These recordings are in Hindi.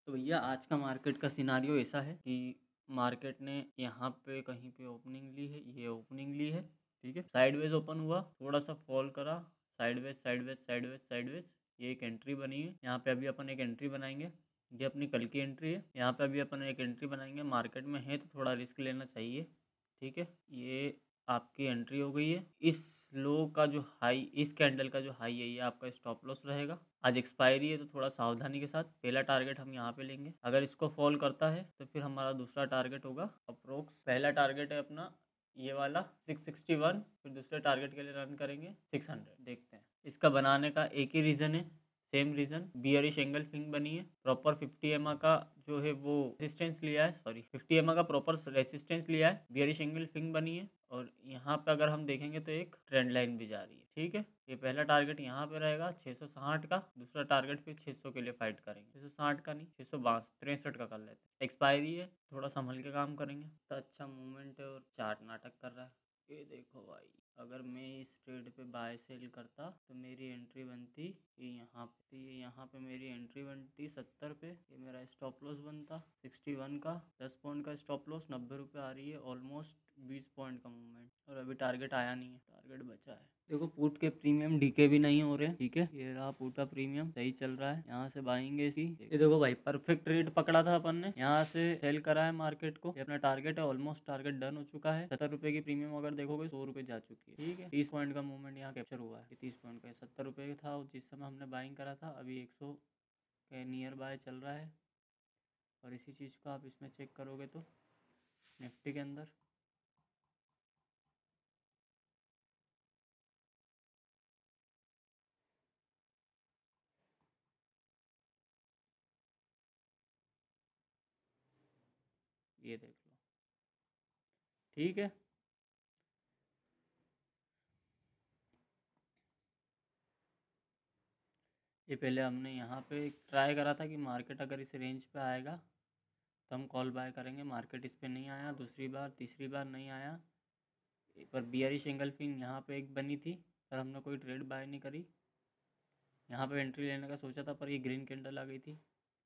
तो भैया आज का मार्केट का सिनारियो ऐसा है कि मार्केट ने यहाँ पे कहीं पे ओपनिंग ली है, ये ओपनिंग ली है, ठीक है। साइडवेज ओपन हुआ, थोड़ा सा फॉल करा, साइडवेज साइडवेज साइडवेज साइडवेज, ये एक एंट्री बनी है। यहाँ पे अभी अपन एक एंट्री बनाएंगे, ये अपनी कल की एंट्री है। यहाँ पे अभी अपन एक एंट्री बनाएंगे, मार्केट में है तो थोड़ा रिस्क लेना चाहिए, ठीक है। ये आपकी एंट्री हो गई है। इस लो का जो हाई, इस कैंडल का जो हाई है, ये आपका स्टॉप लॉस रहेगा। आज एक्सपायरी है तो थोड़ा सावधानी के साथ पहला टारगेट हम यहाँ पे लेंगे। अगर इसको फॉल करता है तो फिर हमारा दूसरा टारगेट होगा अप्रोक्स, पहला टारगेट है अपना ये वाला 661, फिर दूसरे टारगेट के लिए रन करेंगे 600। देखते हैं। इसका बनाने का एक ही रीज़न है, सेम रीज़न, बियरिश एंगल फिंग बनी है। प्रॉपर 50 एमआ का जो है वो रेसिस्टेंस लिया है, सॉरी 50 एमआ का प्रॉपर रेसिस्टेंस लिया है, बियरिश एंगल फिंग बनी है। और यहाँ पे अगर हम देखेंगे तो एक ट्रेंड लाइन भी जा रही है, ठीक है। ये पहला टारगेट यहाँ पे रहेगा 660 का, दूसरा टारगेट फिर 600 के लिए फाइट करेंगे। 660 का नहीं, 662 63 का कर लेते हैं। एक्सपायरी है, थोड़ा संभल के काम करेंगे। तो अच्छा मूवमेंट है और चार्ट नाटक कर रहा है। ये देखो भाई, अगर मैं इस ट्रेड पे बाय सेल करता तो मेरी एंट्री बनती ये यहाँ पे, तो ये यहाँ पे मेरी एंट्री बनती 70 पे, ये मेरा स्टॉप लॉस बनता 61 का, 10 पॉइंट का स्टॉप लॉस, 90 रुपये आ रही है, ऑलमोस्ट 20 पॉइंट का मूवमेंट। और अभी टारगेट आया नहीं है, टारगेट बचा है। देखो पुट के प्रीमियम डीके भी नहीं हो रहे, ठीक है। ये रहा पुट का प्रीमियम, सही चल रहा है। यहाँ से बाइंगे इसी, ये देखो भाई परफेक्ट रेट पकड़ा था अपन ने, यहाँ से सेल करा है मार्केट को। ये अपना टारगेट है, ऑलमोस्ट टारगेट डन हो चुका है। 70 रुपए की प्रीमियम अगर देखोगे 100 रुपए जा चुकी है, ठीक है। 30 पॉइंट का मूवमेंट यहाँ कैप्चर हुआ है। 30 पॉइंट का 70 रुपए था जिस समय हमने बाइंग करा था, अभी 100 के नियर बाय चल रहा है। और इसी चीज़ को आप इसमें चेक करोगे तो निफ्टी के अंदर ये देख लो, ठीक है। ये पहले हमने यहाँ पे ट्राई करा था कि मार्केट अगर इस रेंज पे आएगा तो हम कॉल बाय करेंगे। मार्केट इस पे नहीं आया, दूसरी बार तीसरी बार नहीं आया। पर बियरिश एंगल्फिंग यहाँ पे एक बनी थी, पर हमने कोई ट्रेड बाय नहीं करी। यहाँ पे एंट्री लेने का सोचा था पर ये ग्रीन कैंडल आ गई थी,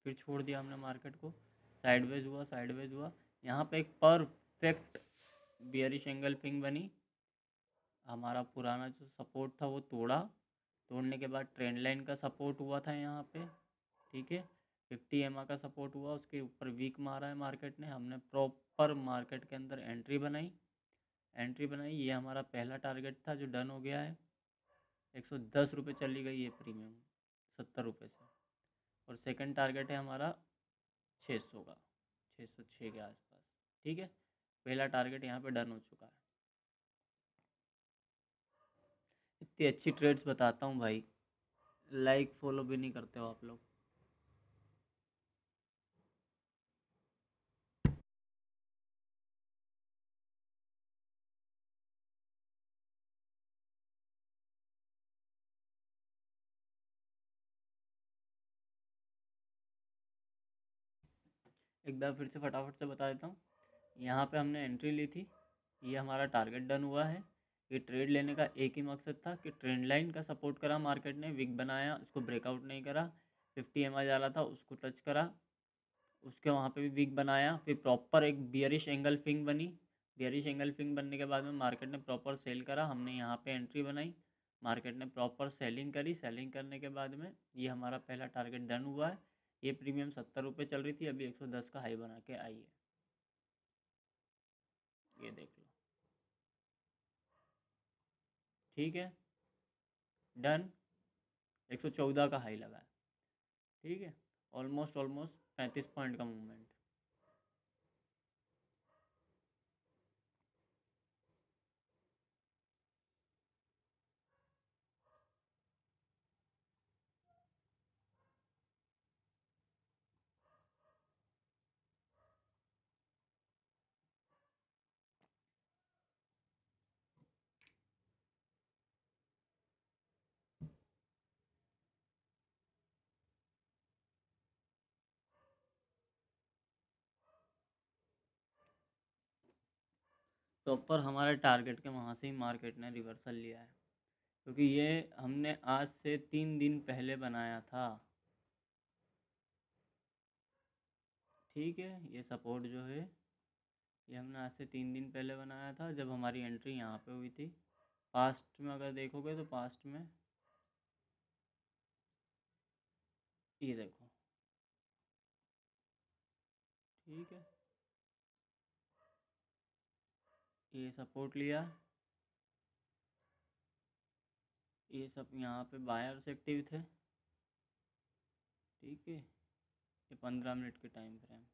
फिर छोड़ दिया हमने मार्केट को। साइडवेज हुआ, साइडवेज हुआ, यहाँ पे एक परफेक्ट बियरिश एंगल्फिंग बनी। हमारा पुराना जो सपोर्ट था वो तोड़ा, तोड़ने के बाद ट्रेंड लाइन का सपोर्ट हुआ था यहाँ पे, ठीक है। 50 एमआ का सपोर्ट हुआ, उसके ऊपर वीक मारा है मार्केट ने। हमने प्रॉपर मार्केट के अंदर एंट्री बनाई, एंट्री बनाई। ये हमारा पहला टारगेट था जो डन हो गया है। 110 रुपये चली गई है प्रीमियम 70 रुपये से। और सेकंड टारगेट है हमारा 600 का, 606 के आसपास, ठीक है। पहला टारगेट यहाँ पे डन हो चुका है। इतनी अच्छी ट्रेड्स बताता हूँ भाई, लाइक फॉलो भी नहीं करते हो आप लोग। एक बार फिर से फटाफट से बता देता हूँ। यहाँ पे हमने एंट्री ली थी, ये हमारा टारगेट डन हुआ है। ये ट्रेड लेने का एक ही मकसद था कि ट्रेंड लाइन का सपोर्ट करा मार्केट ने, विक बनाया, उसको ब्रेकआउट नहीं करा। 50 एम जा रहा था, उसको टच करा, उसके वहाँ पे भी विक बनाया, फिर प्रॉपर एक बियरिश एंगल फिंग बनी। बियरिश एंगल फिंग बनने के बाद में मार्केट ने प्रॉपर सेल करा, हमने यहाँ पे एंट्री बनाई, मार्केट ने प्रॉपर सेलिंग करी। सेलिंग करने के बाद में ये हमारा पहला टारगेट डन हुआ है। ये प्रीमियम 70 रुपये चल रही थी, अभी 110 का हाई बना के आई है, ये देख लो, ठीक है। डन, 114 का हाई लगा है, ठीक है। ऑलमोस्ट ऑलमोस्ट 35 पॉइंट का मूवमेंट। प्रॉपर हमारे टारगेट के वहाँ से ही मार्केट ने रिवर्सल लिया है, क्योंकि ये हमने आज से 3 दिन पहले बनाया था। ठीक है, ये सपोर्ट जो है ये हमने आज से 3 दिन पहले बनाया था, जब हमारी एंट्री यहाँ पे हुई थी। पास्ट में अगर देखोगे तो पास्ट में ये देखो, ठीक है, ये सपोर्ट लिया, ये सब यहाँ पे बायर्स एक्टिव थे, ठीक है। ये 15 मिनट के टाइम फ्रेम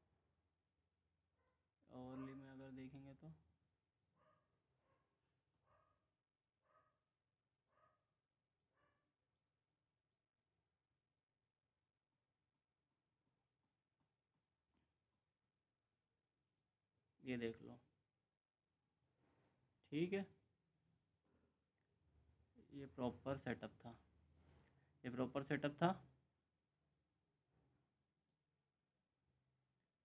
ओवरली में अगर देखेंगे तो ये देख लो, ठीक है। ये प्रॉपर सेटअप था, ये प्रॉपर सेटअप था।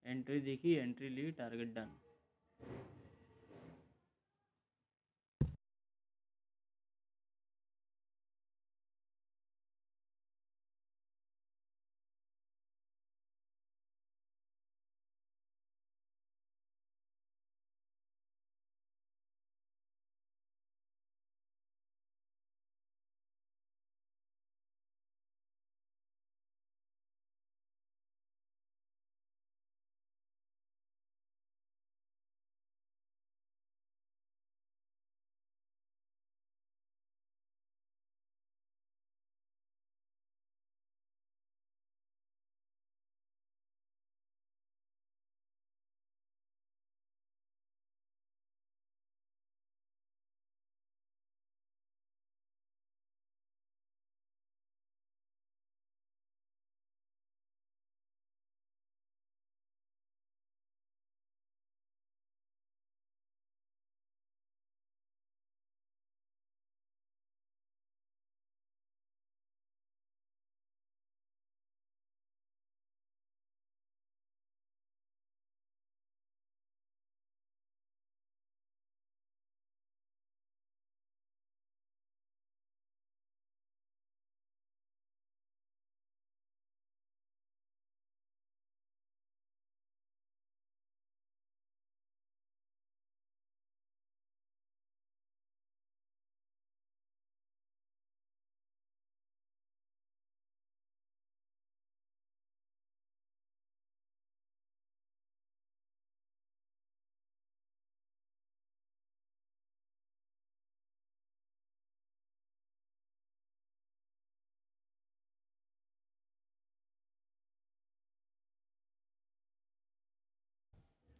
एंट्री देखी, एंट्री ली, टारगेट डन।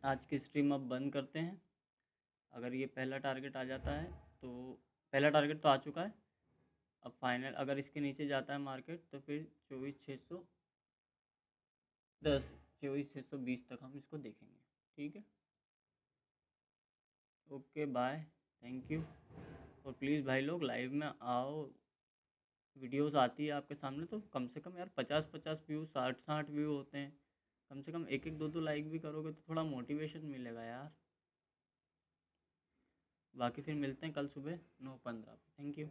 आज की स्ट्रीम अब बंद करते हैं। अगर ये पहला टारगेट आ जाता है तो पहला टारगेट तो आ चुका है। अब फाइनल अगर इसके नीचे जाता है मार्केट तो फिर 24,610 24,620 तक हम इसको देखेंगे, ठीक है। Okay bye, thank you. और प्लीज़ भाई लोग लाइव में आओ, वीडियोस आती है आपके सामने तो कम से कम यार 50-50 व्यू, 60-60 व्यू होते हैं। कम से कम एक एक दो दो लाइक भी करोगे तो थोड़ा मोटिवेशन मिलेगा यार। बाकी फिर मिलते हैं कल सुबह 9:15। Thank you.